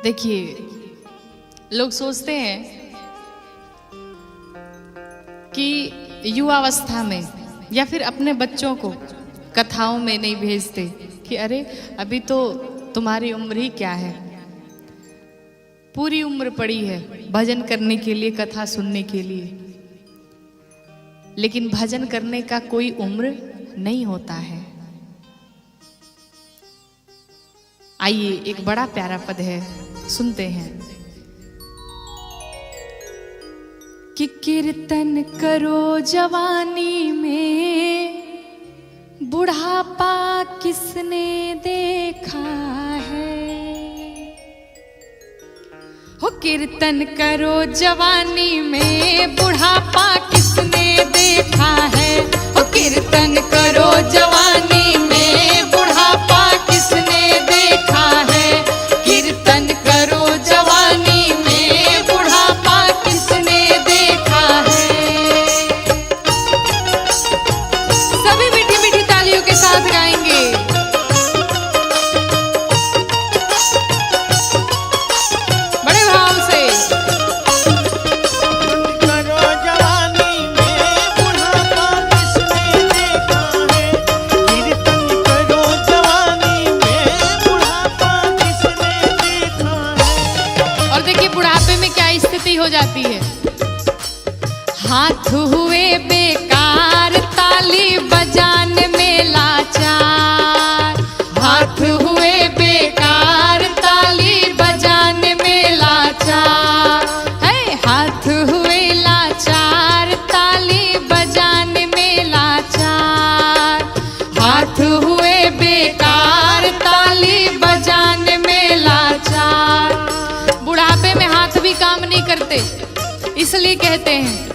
देखिए, लोग सोचते हैं कि युवावस्था में या फिर अपने बच्चों को कथाओं में नहीं भेजते कि अरे अभी तो तुम्हारी उम्र ही क्या है, पूरी उम्र पड़ी है भजन करने के लिए, कथा सुनने के लिए। लेकिन भजन करने का कोई उम्र नहीं होता है। आइए, एक बड़ा प्यारा पद है, सुनते हैं कि कीर्तन करो जवानी में, बुढ़ापा किसने देखा है। हो कीर्तन करो जवानी में, बुढ़ापा किसने देखा है। हो कीर्तन करो जवानी में, बुढ़ापा किसने देखा है। कीर्तन करो जवानी में, बुढ़ापा किसने देखा है। सभी मीठी मीठी तालियों के साथ गाएंगे। बड़े भाव से हो जाती है। हाथ हुए बेकार, ताली बजाने में लाचार। हाथ हुए बेकार, ताली बजाने में लाचार है। हाथ हुए लाचार, ताली बजाने में लाचार। हाथ हुए बेकार, ताली बजाने में लाचार। बुढ़ापे में हाथ भी काम नहीं करते, इसलिए कहते हैं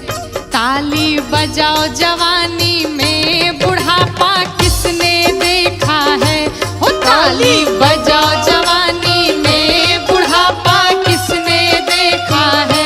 ताली बजाओ जवानी में, बुढ़ापा किसने देखा है। हो ताली बजाओ जवानी में, बुढ़ापा किसने देखा है।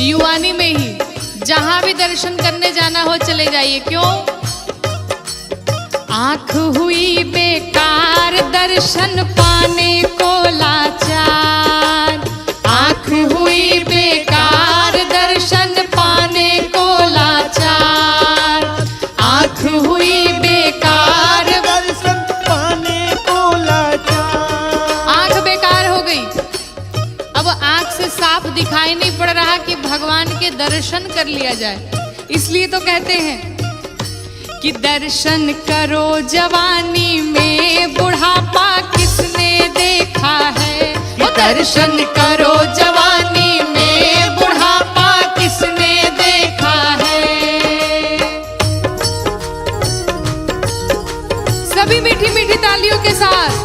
युवानी में ही जहां भी दर्शन करने जाना हो चले जाइए। क्यों? आंख हुई बेकार, दर्शन पाने को लाचार। आंख हुई बेकार, दर्शन पाने को लाचार। आंख हुई बेकार, दर्शन पाने को लाचार। आंख बेकार हो गई, अब आंख से साफ दिखाई नहीं पड़ रहा कि भगवान के दर्शन कर लिया जाए। इसलिए तो कहते हैं कि दर्शन करो जवानी में, बुढ़ापा किसने देखा है। दर्शन करो जवानी में, बुढ़ापा किसने देखा है। सभी मीठी मीठी तालियों के साथ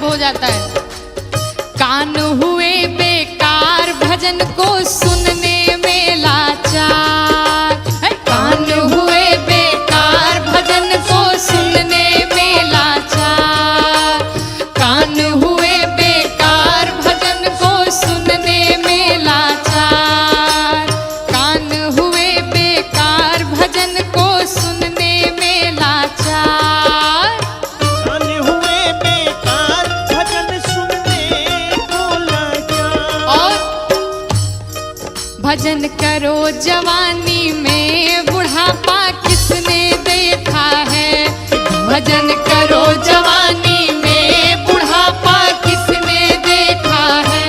हो जाता है। कान हुए बेकार, भजन को सुनने में लाचार। कान हुए बेकार, भजन को सुनने में लाचार। कान हुए बेकार, भजन को सुनने में लाचार। कान हुए बेकार, भजन को सुनने में लाचार। कान हुए बेकार, भजन सुनने को लाचार। भजन करो जवानी में, बुढ़ापा किसने देखा है। भजन करो जवानी में, बुढ़ापा किसने देखा है।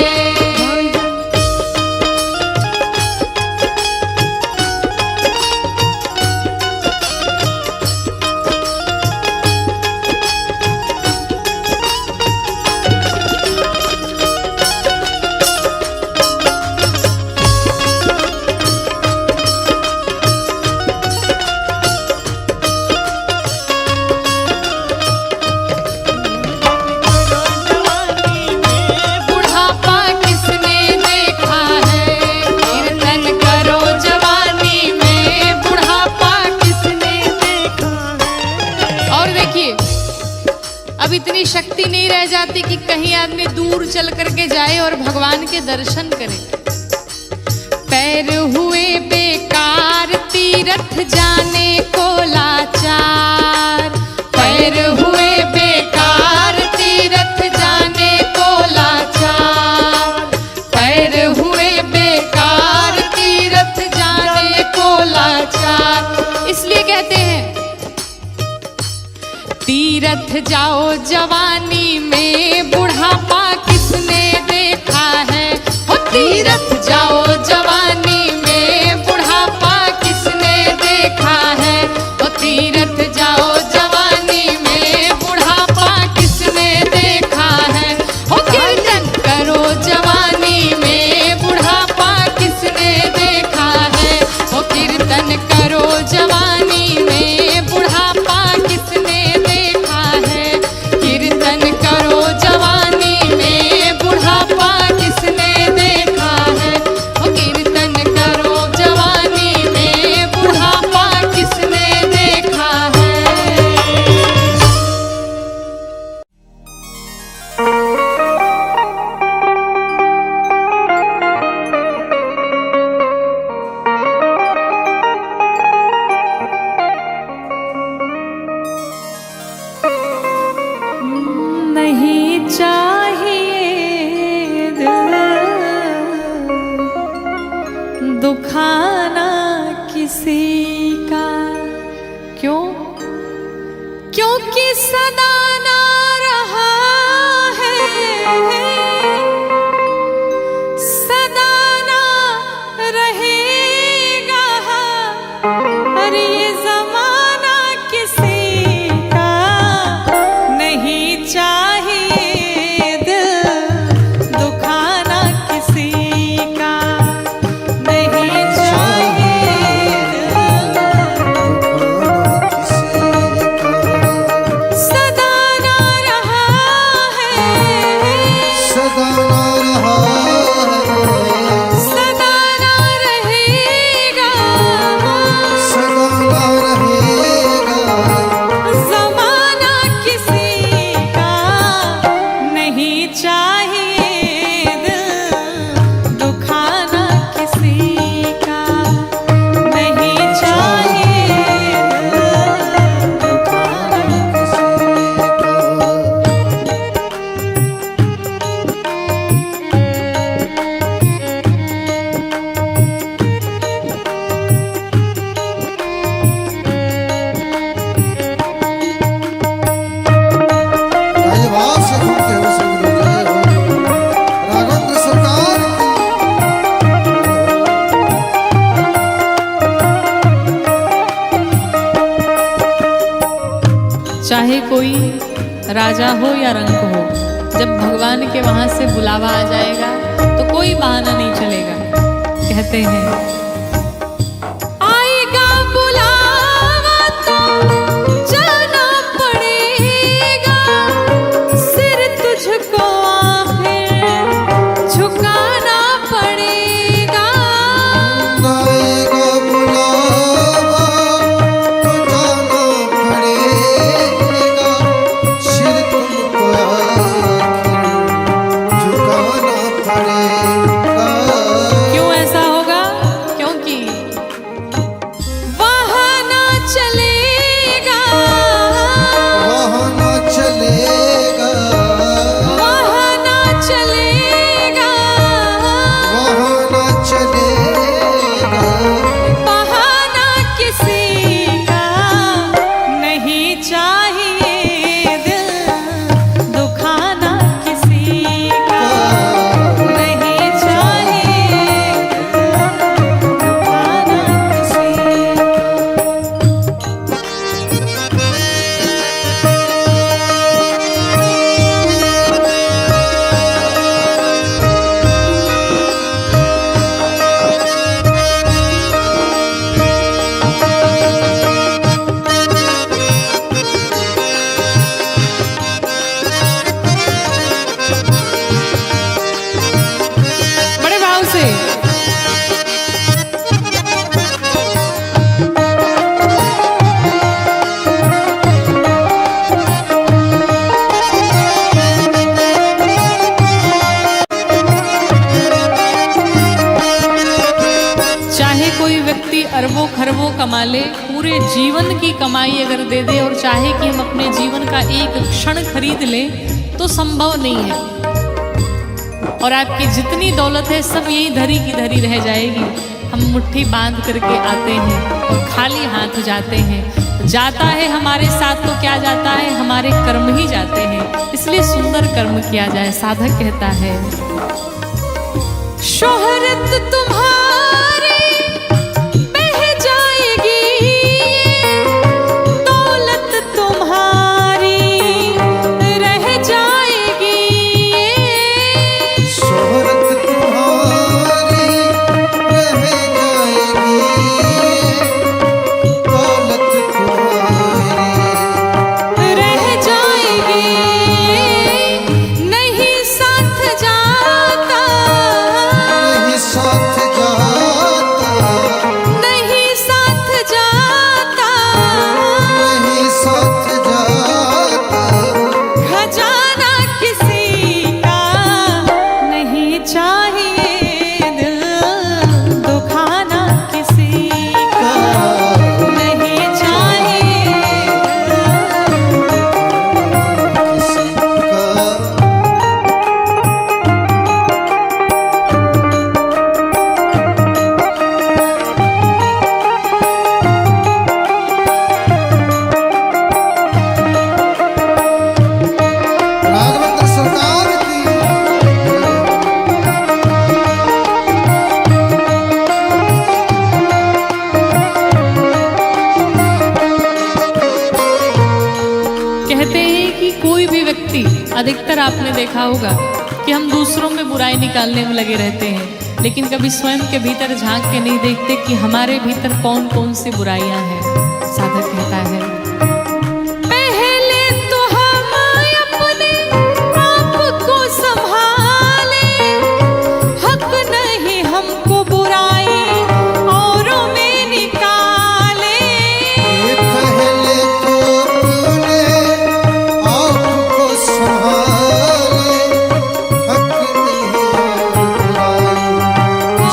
अब इतनी शक्ति नहीं रह जाती कि कहीं आदमी दूर चल करके जाए और भगवान के दर्शन करे। पैर हुए बेकार तीर्थ जाने को लाचार, पैर हुए बेकार तीर्थ जाने को लाचार, पैर हुए बेकार तीर्थ जाने को लाचार। इसलिए कहते हैं तीर्थ जाओ जवानी में, बुढ़ापा किसने देखा है। हो तीर्थ जाओ जवानी में, बुढ़ापा किसने देखा है। हो तीर्थ जाओ जवानी में, बुढ़ापा किसने देखा है। हो कीर्तन करो जवानी में, बुढ़ापा किसने देखा है। हो कीर्तन करो जवानी में, बुढ़ापा किसने देखा है। कीर्तन करो जवानी में, बुढ़ापा किसने देखा है। ओ कीर्तन करो जवानी में, बुढ़ापा किसने देखा है। नहीं चाहिए दिल दुखाना किसी का, क्यों? क्योंकि सदा ना रहा है, सदा ना रहेगा। अरे ये जमाना किसी का नहीं चाहिए दिल दुखाना किसी का, नहीं चाहिए सदा ना रहा है, सदा ना रहा है, सदा ना रहेगा, सदा ना रहेगा। जमाना किसी का नहीं चाहिए दिल दुखाना किसी का, नहीं चाहिए दिल दुखाना राजभाव से घूमते हुए सदगुरु जय हो। राघवेंद्र सरकार चाहे कोई राजा हो या रंक हो, जब भगवान के वहां से बुलावा आ जाएगा तो कोई बहाना नहीं चलेगा। कहते हैं आएगा बुलावा तो जाना पड़ेगा, सिर तुझको आखिर झुकाना पड़ेगा। आएगा बुलावा तो जाना पड़ेगा, सिर तुमको आखिर झुकाना पड़ेगा। क्यों ऐसा होगा? क्योंकि वहाँ ना चलेगा, वहाँ ना चलेगा, वहाँ ना चलेगा, वहाँ ना चलेगा। खरबों कमा ले, पूरे जीवन की कमाई अगर दे दे और चाहे कि हम अपने जीवन का एक क्षण खरीद लें तो संभव नहीं है। और आपकी जितनी दौलत है सब यही धरी की धरी रह जाएगी। हम मुट्ठी बांध करके आते हैं और खाली हाथ जाते हैं। जाता है हमारे साथ तो क्या जाता है, हमारे कर्म ही जाते हैं। इसलिए सुंदर कर्म किया जाए। साधक कहता है, शोहरत तुम्हारी बह जाएगी, दौलत तुम्हारी रह जाएगी। शोहरत तुम्हारी रह जाएगी, दौलत तुम्हारी रह जाएगी। नहीं साथ जाता, नहीं साथ जाता, नहीं साथ जाता, नहीं साथ जाता, खजाना किसी का नहीं चाहिए, दिल दुखाना किसी का नहीं चाहिए। किसी का राघवेंद्र सरकार की कहते हैं कि कोई भी व्यक्ति, अधिकतर आपने देखा होगा कि हम दूसरों में बुराई निकालने में लगे रहते हैं, लेकिन कभी स्वयं के भीतर झांक के नहीं देखते कि हमारे भीतर कौन कौन सी बुराइयां हैं। साधक कहता है, पहले तो हम अपने आप को संभाले, हक नहीं हमको बुराई औरों में निकाले। पहले तो तूने आपको संभाले, हक नहीं बुराई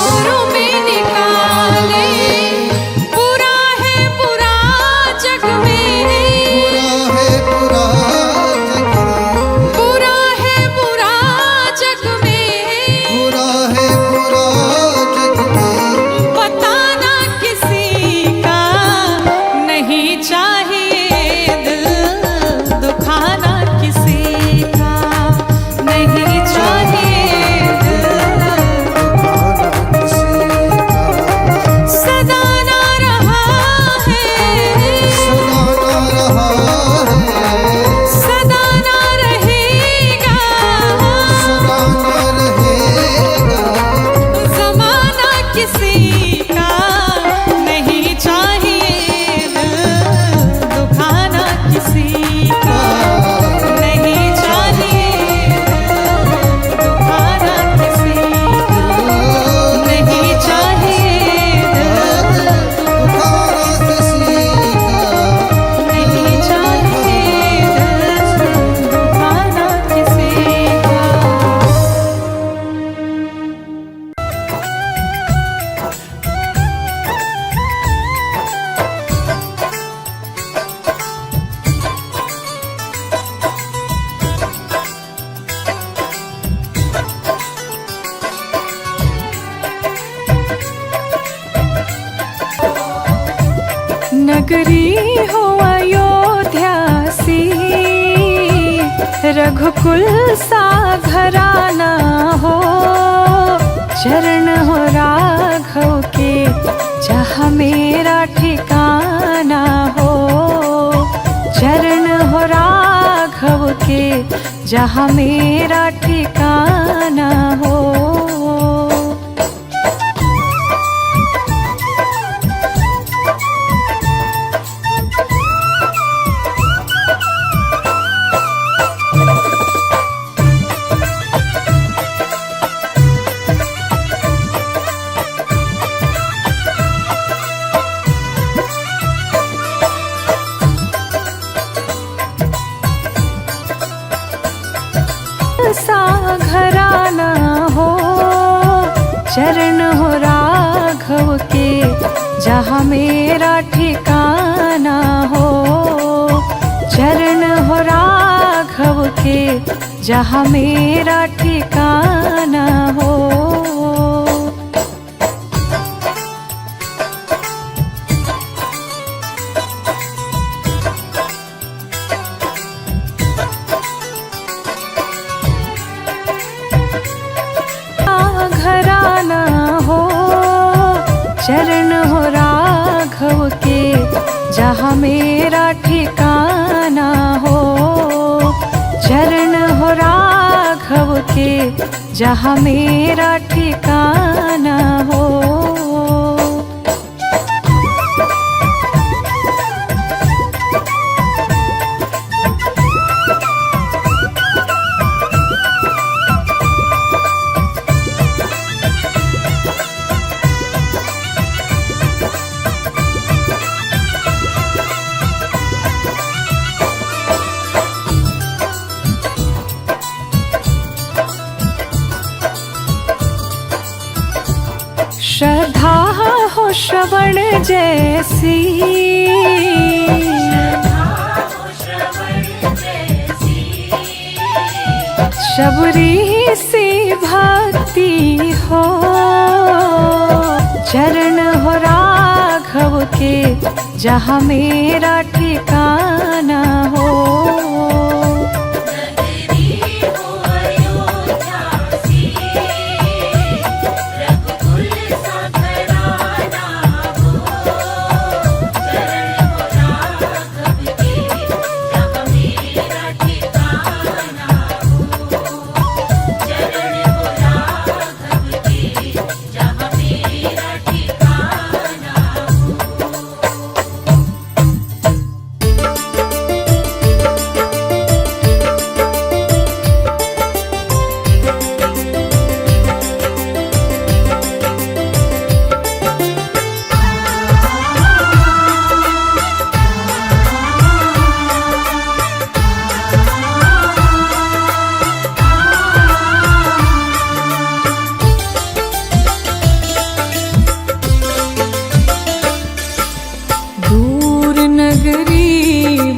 औरों में निकाले। बुरा है बुरा जग में, बुरा है बुरा जग में, बुरा है बुरा जग में, बुरा है बुरा जग में, बताना किसी का नहीं चाहिए, दिल दुखाना किसी का नहीं चाहिए, दिल खाना किसी का सदा ना रहा है, सुनाना रहा है, सदा ना रहेगा, सुनाना रहेगा, जमाना किसी का नहीं चाहिए, दिल दुखाना किसी का नहीं चाहिए, दिल दुखाना किसी का नहीं चाहिए, दिल खाना किसी का नहीं चाहिए, दिल दुखाना किसी का। नगरी हो अयोध्या सी, रघुकुल सा घराना हो, चरण हो राघव के जहाँ मेरा ठिकाना हो, चरण हो राघव के जहाँ मेरा ठिकाना हो। सा घराना हो, चरण हो राघव के जहाँ मेरा ठिकाना हो, चरण हो राघव के जहाँ मेरा ठिकाना हो। घराना हो, चरण हो राघव के जहाँ मेरा ठिकाना हो, चरण हो राघव के जहाँ मेरा ठिकाना हो। श्रद्धा हो श्रवण जैसी, शबरी सी भक्ति हो, चरण हो राघव के जहाँ मेरा ठिकाना हो।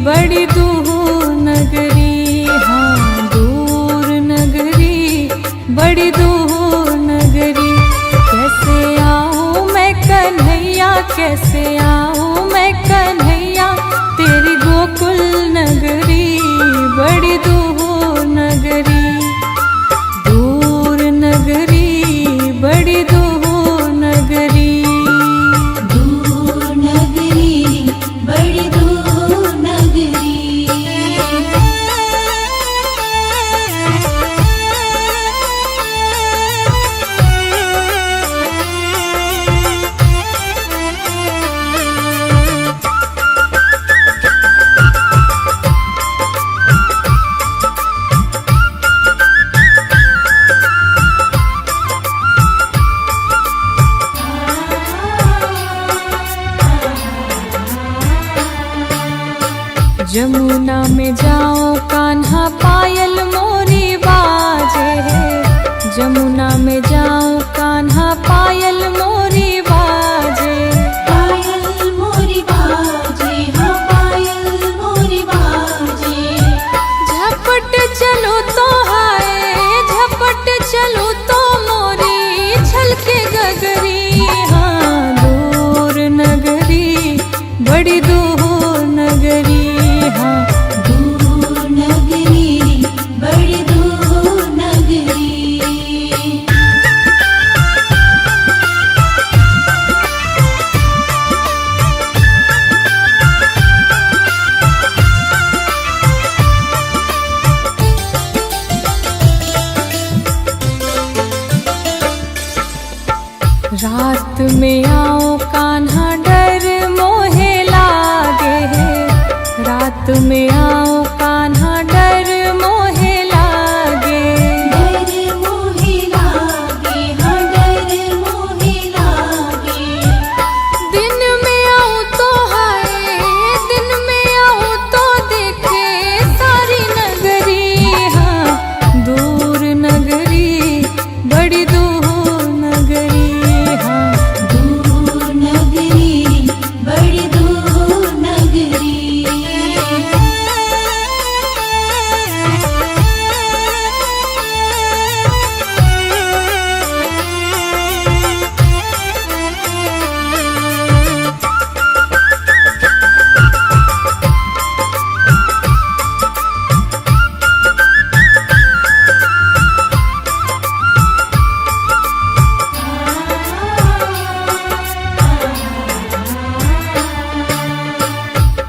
बड़ी दूर नगरी, हाँ दूर नगरी, बड़ी दूर नगरी। कैसे आऊँ मैं कन्हैया, कैसे आऊँ मैं कन्हैया, तेरी गोकुल नगरी, बड़ी दूर नगरी। दूर नगरी, बड़ी दूर नगरी, दूर नगरी, बड़ी दूर नगरी। जमुना में जाओ कान्हा पायल मोरी बाजे है, जमुना में जाओ कान्हा पायल मोरी बाजे। पायल मोरी बाजे, हाँ पायल मोरी बाजे। झपट चलो तो हाय, झपट चलो तो मोरी छलके गगरी। हाँ दूर नगरी, बड़ी दूर नगरी, हाँ दूर नगरी, बड़ी दूर नगरी। रात में आओ कान्हा डर मोहे लागे है, रात में आओ कान्हा डर मोहे लागे। डर मोहे लागे, हाँ डर मोहे लागे। दिन में आऊँ तो हाय, दिन में आऊँ तो देखे सारी नगरी। हाँ दूर नगरी, बड़ी दूर नगरी, हाँ दूर नगरी,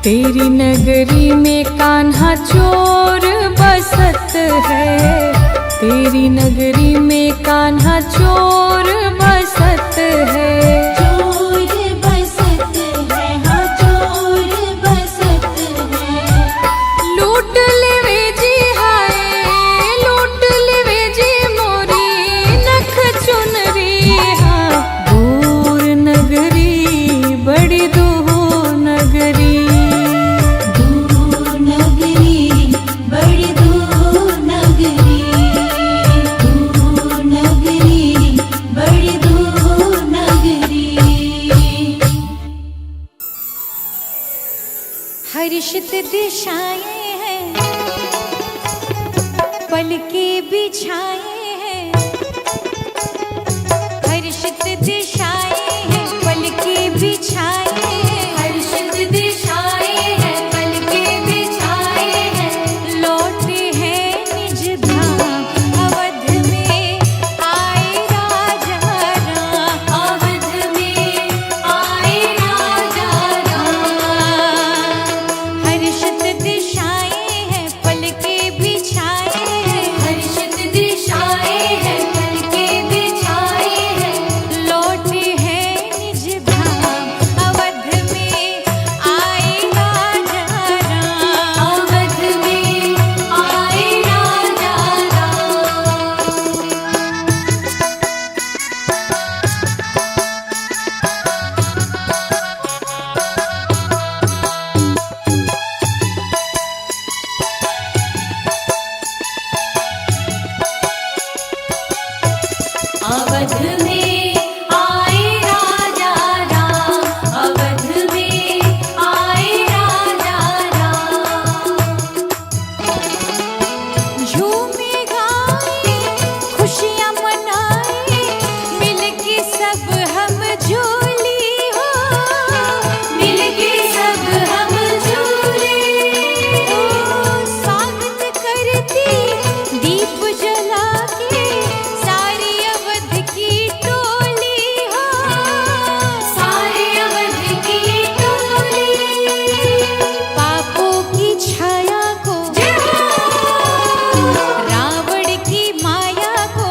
तेरी नगरी में कान्हा चोर बसत है, तेरी नगरी में कान्हा चोर बसत है। चोर बसत है, हाँ चोर बसत है। लूट लेवे जी हाय, लूट लेवे जी मोरी नख चुनरी। हाँ दूर नगरी बड़ी दूर नगरी, दूर नगरी बड़ी दूर नगरी, दूर नगरी बड़ी दूर नगरी। हर्षित दिशाएं हैं, पलके बिछाए हैं। हर्षित दिशाएं हैं, पलके बिछाए हैं। हर्षित दिशाएं हैं, पलके बिछाए हैं। लौटे हैं निज धाम अवध में आए राजा राम, अवध में आए राजा राम। हर्षित दिशाएं हैं, पलके बिछाए हैं। हर्षित दिशाएं हैं, पलके बिछाए हैं। लौटे हैं निज धाम अवध में आए राजा राम, अवध में आए राजा राम। अवध में आए राजा राम, अवध में आए राजा राम। झूमे गाए खुशियाँ मनाए, मिलके सब हम झूली हो, मिलके सब हम झूले। स्वागत करती दीप जला के सारी अवध की टोली हो। सारे अवध की टोली। पापों की छाया को, रावण की माया को,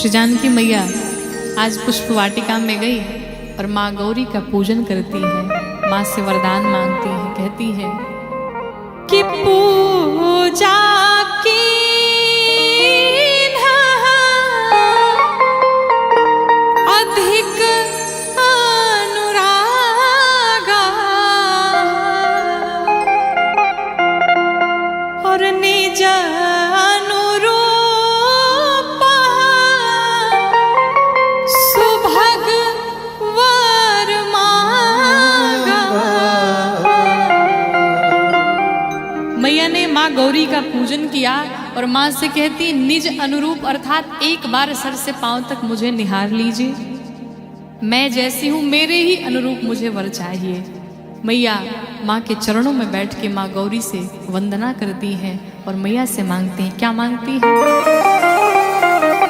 श्री जानकी मैया आज पुष्प वाटिका में गई और माँ गौरी का पूजन करती है, माँ से वरदान मांगती है, कहती है कि पूजा की अधिक अनुरागा और निज अनुरूप सुभग वर मांगा। मैया ने माँ गौरी का पूजन किया और माँ से कहती निज अनुरूप अर्थात एक बार सर से पांव तक मुझे निहार लीजिए, मैं जैसी हूं मेरे ही अनुरूप मुझे वर चाहिए। मैया माँ के चरणों में बैठ के माँ गौरी से वंदना करती हैं और मैया से मांगती हैं, क्या मांगती हैं?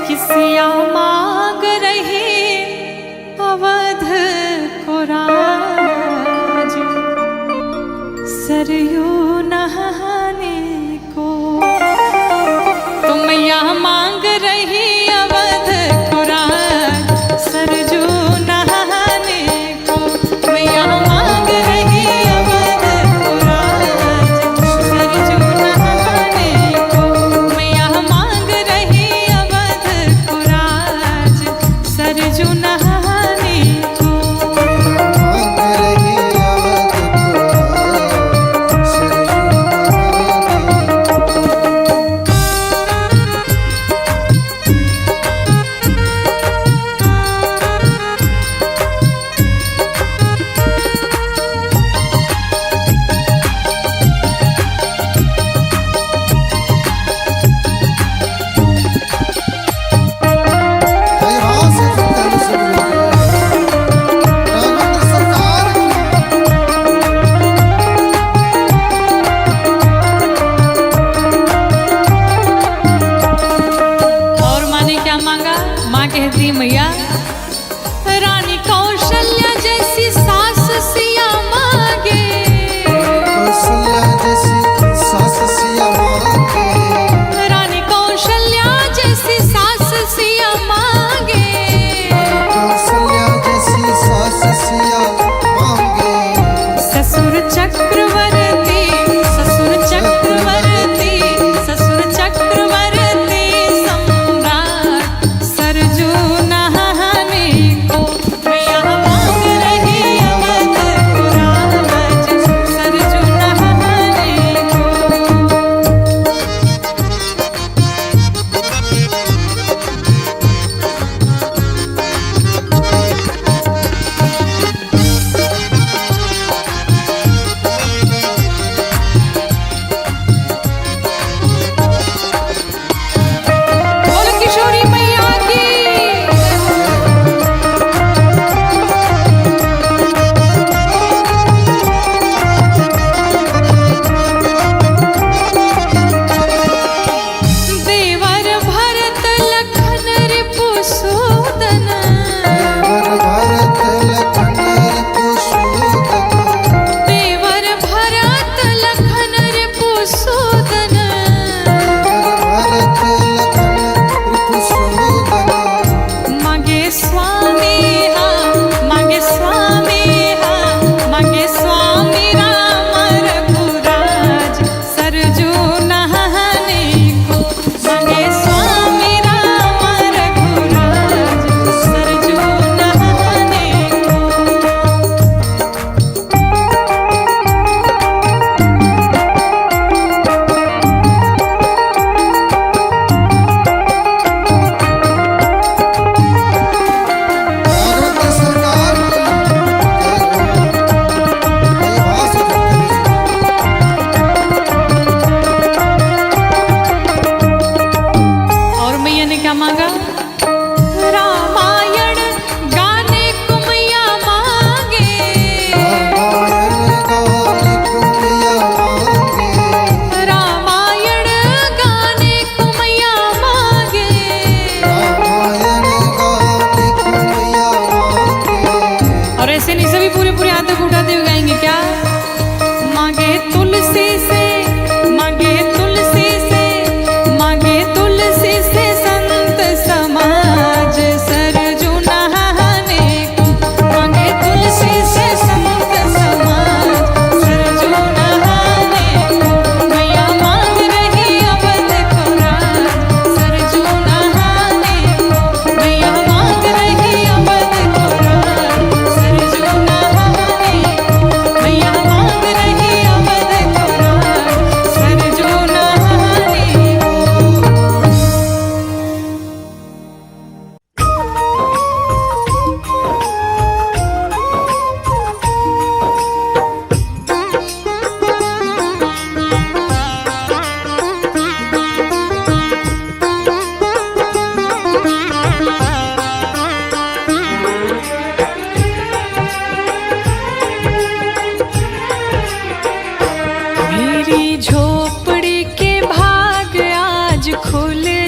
किसिया मांग रही अवध को राज, सरयू नहाने को। तो मैया मांग रही अवध को राज, सरजू नहाने को। मैया मांग रही अवध को राज, सरजू नहाने को। मैया मांग रही अवध को राज, सरजू नहाने को। मांग रही अवध को राज, सरजू नहाने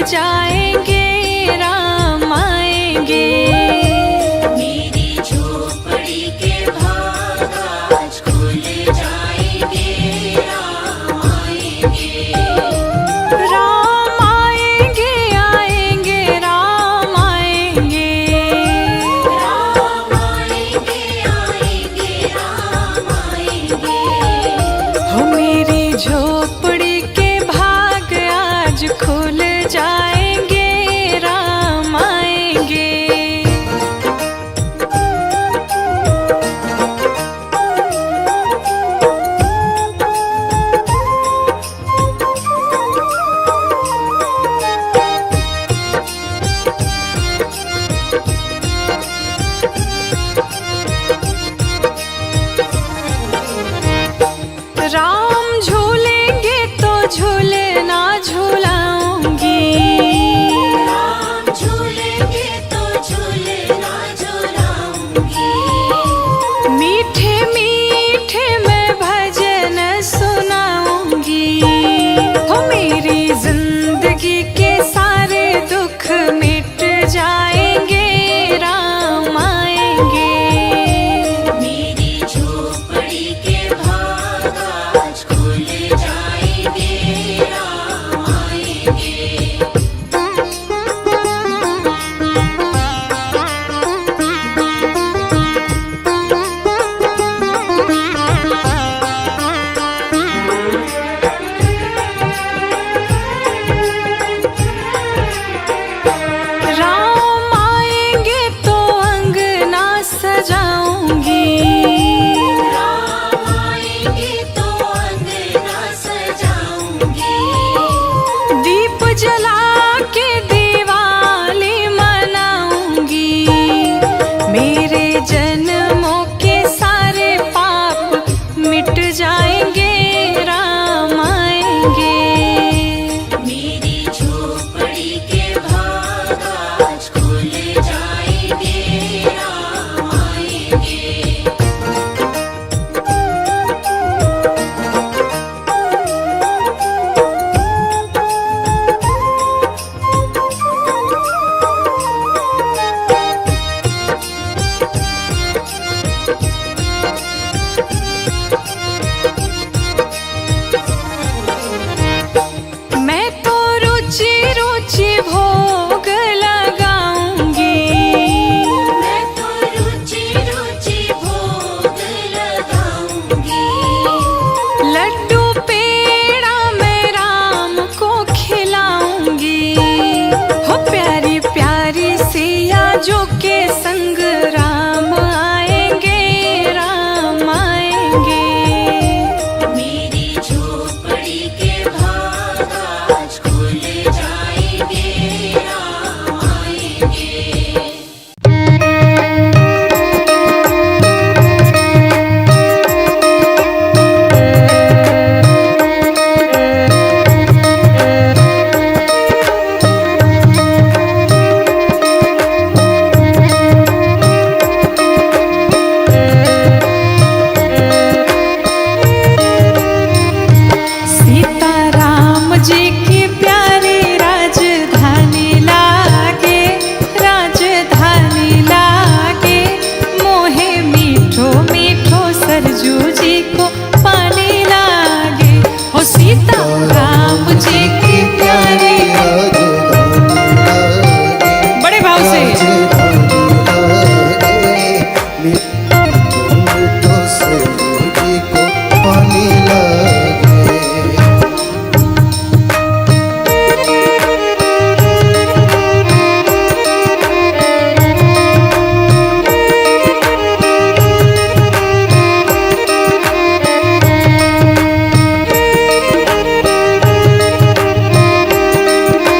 जाएंगे राम आएंगे। मेरी झोपड़ी के भाग आज खुल जाएंगे, राम आएंगे। राम आएंगे आएंगे राम आएंगे। राम आएंगे आएंगे राम आएंगे। हो मेरी झोपड़ी के भाग आज खुल जाएंगे राम आएंगे। राम झूलेंगे तो झूलना झूलाऊंगी। राम झूलेंगे तो झूलना झूलाऊंगी। मीठे मीठे मैं भजन सुनाऊंगी। हो मेरी जिंदगी के सारे दुख मिट जाएंगे राम आएंगे। मेरी झोपड़ी के भाग आज खुल जाएंगे, राम आएंगे। राम आएंगे तो अंगना सजाऊंगी। राम आएंगे तो अंगना सजाऊंगी। दीप जला के दिवाली मनाऊंगी। मेरे जन्मों के सारे पाप मिट जाएंगे राम आएंगे। मेरी झोपड़ी के भाग आज खुल जाएंगे, राम आएंगे। मैं तो रुचि रुचि भोग लगाऊंगी। मैं तो रुचि रुचि भोग लगाऊंगी। लड्डू पेड़ा मैं राम को खिलाऊंगी। हो प्यारी प्यारी सिया जो के संग राम आएंगे राम आएंगे। मेरी झोपड़ी के भाग आज खुल जाएंगे, राम आएंगे। सीता राम जी की प्यारी राजधानी लागे, राजधानी लागे। मोहे मीठो मीठो सरजू जी को पानी लागे। हो सीता राम जी की प्यारी बड़े भाव से पानी लगे।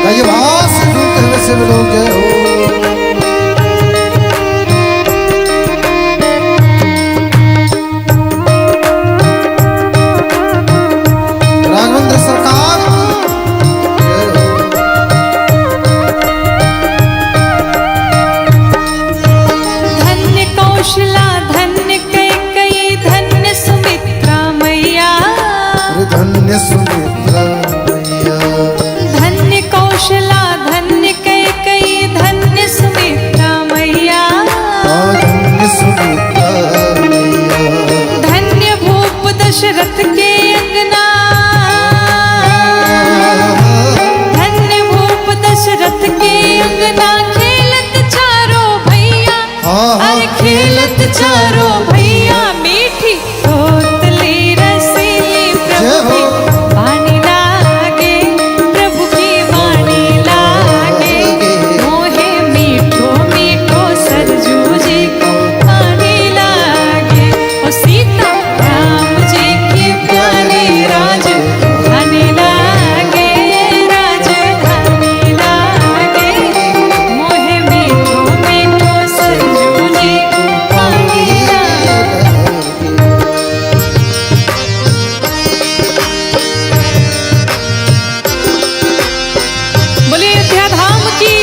गाइए भाव से झूमते हुए सब लोग जय हो। राघवेंद्र सरकार जय हो। धन्य कौशला धन्य कैकेयी धन्य सुमित्रा मैया। धन्य सुमित्रा मैया। धन्य कौशला सहित चारों भैया मीठी तोतली रसीली प्रभु की वाणी लागे, प्रभु की वाणी लागे। मोहे मीठो मीठो सरजू जी को पानी लागे। ओ सीता राम जी की प्यारी राजधानी लागे, राजधानी लागे। मोहे मीठो मीठो सरजू जी को पानी लागे। बोलिए अयोध्या धाम की।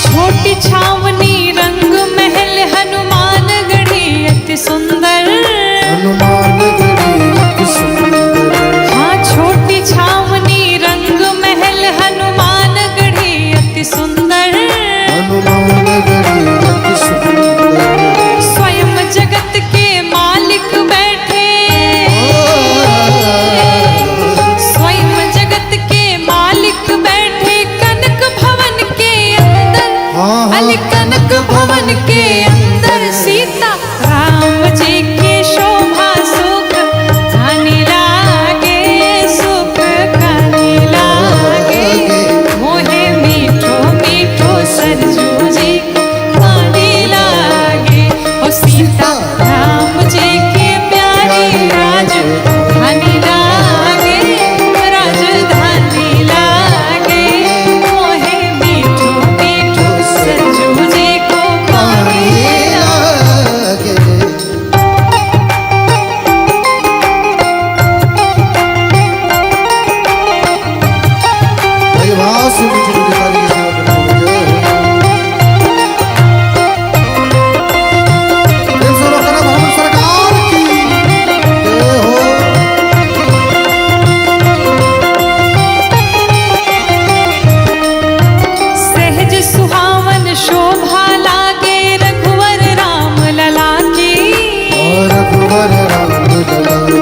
छोटी छावनी रंग महल हनुमान गढ़ी अति सुंदर। हनुमानगढ़ी अति सुंदर। हाँ छोटी छावनी रंग महल हनुमान गढ़ी अति सुंदर। हनुमानगढ़ी अति सुंदर। स्वयं जगत के मालिक बैठे, स्वयं जगत के मालिक बैठे कनक भवन के अंदर। अली कनक भवन के अंदर सीता राम जी की शोभा सुख खानी लागे, सुख खानी लागे। मोहे मीठो मीठो सरजू जी को पानी लागे। ओ सीता राम जी की प्यारी राजधानी लागे, राजधानी लागे। मोहे मीठो मीठो सरजू जी को पानी लागे। भाई भाव से मीठी मीठी ताली के साथ बोलो जय हो। प्रेम से बोलो कनक भवन सरकार की जय हो। सहज सुहावन शोभा लागे रघुवर राम लला की। और रघुवर राम लला की।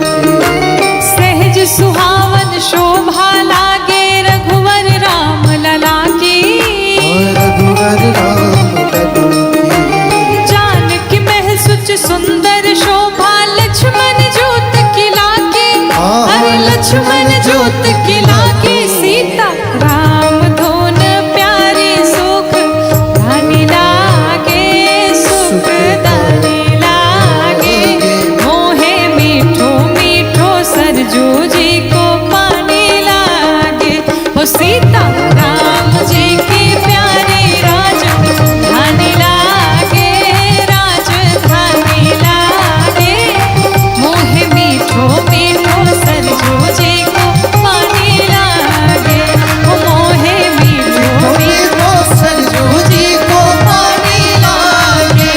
सहज सुहावन शोभा लागे रघुवर राम लला की। और रघुवर राम लला की। जानकी महसुच सुंदर शोभा लक्ष्मण जोत की लागे। अरे लक्ष्मण जोत की लागे। सीता राम धुन प्यारी सुख दानी लागे, सुख दानी लागे। मोहे मीठो मीठो सरजू जी को पानी लागे। ओ सीता राम जी की प्यारी राजधानी लागे, राजधानी लागे। मोहे मीठो मीठो सरजू जी को पानी लागे। ओ मोहे मीठो मीठो सरजू जी को पानी लागे।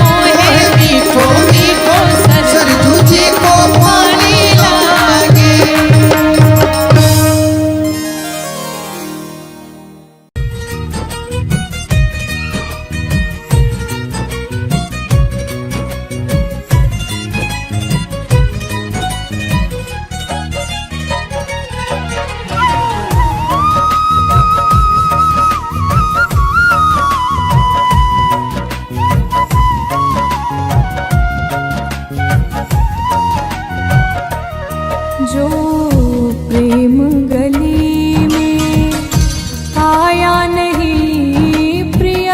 मोहे मीठो मीठो सरजू जी को पानी लागे। जो प्रेम गली में आया नहीं प्रिय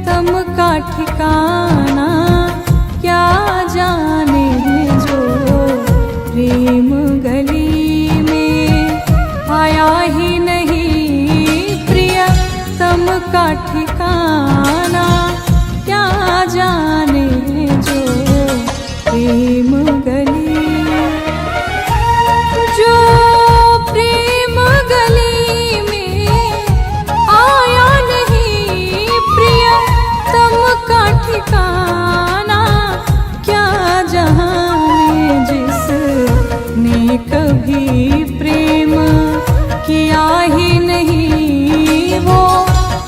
तम का ठिकाना, क्या जाने जो प्रेम गली में आया ही नहीं प्रिय तम का ठिकाना, क्या जाने जो प्रेम गली। जो प्रेम गली में आया नहीं प्रिय तम का ठिकाना, क्या जाने जिसने कभी प्रेम किया ही नहीं वो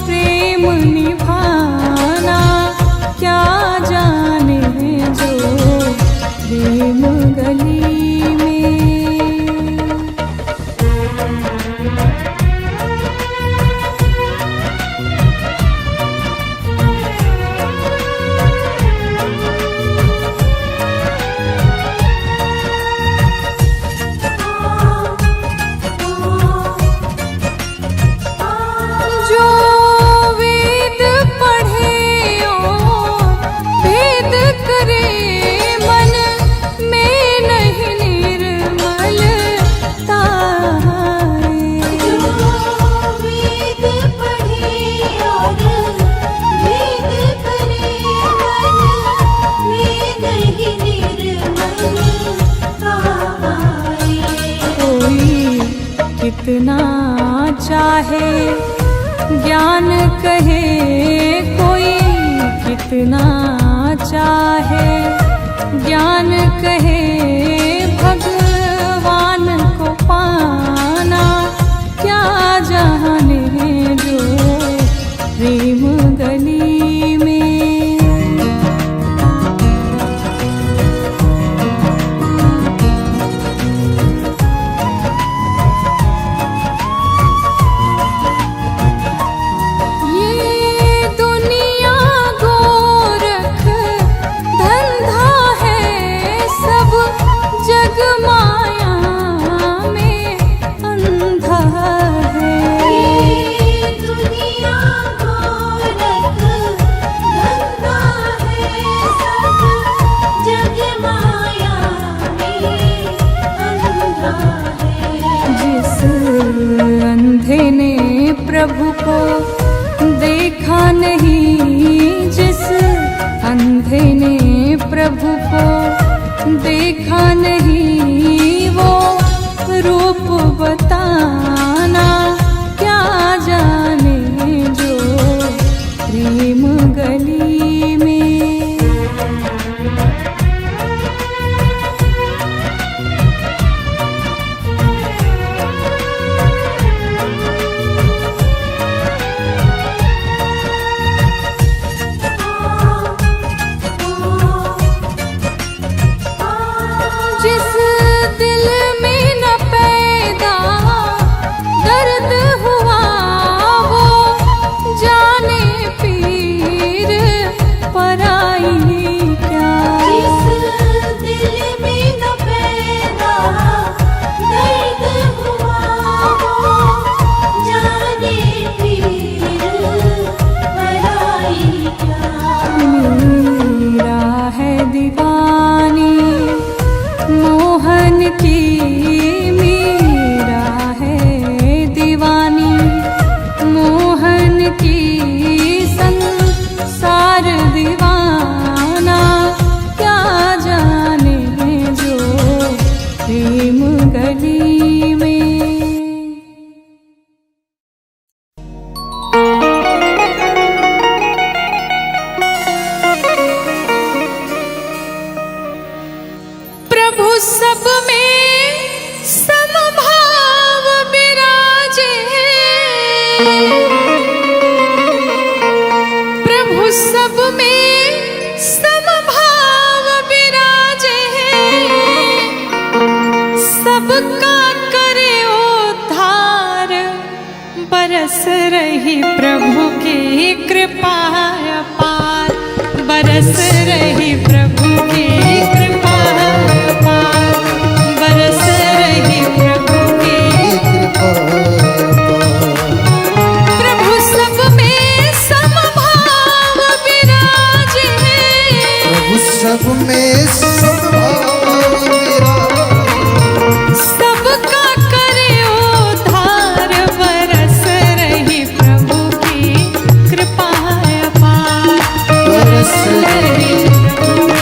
प्रेम निभा कितना चाहे ज्ञान कहे कोई, कितना चाहे ज्ञान कहे भगवान को पाना, क्या जाने जो प्रेम गली में। प्रभु को देखा नहीं, जिस अंधे ने प्रभु को देखा नहीं, वो रूप बताना, क्या जाने जो प्रेम गली में। सब में समभाव विराजे, प्रभु सब में समभाव विराजे, सबका करे उद्धार, बरस रही प्रभु की कृपा अपार, बरस रही प्रभु की कृपा अपार, बरस रही प्रभु की कृपा। प्रभु सब में समभाव विराजे, प्रभु सब में समभाव विराजे, सबका करे उद्धार, बरस रही प्रभु की कृपा अपार, बरस रही प्रभु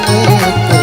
एक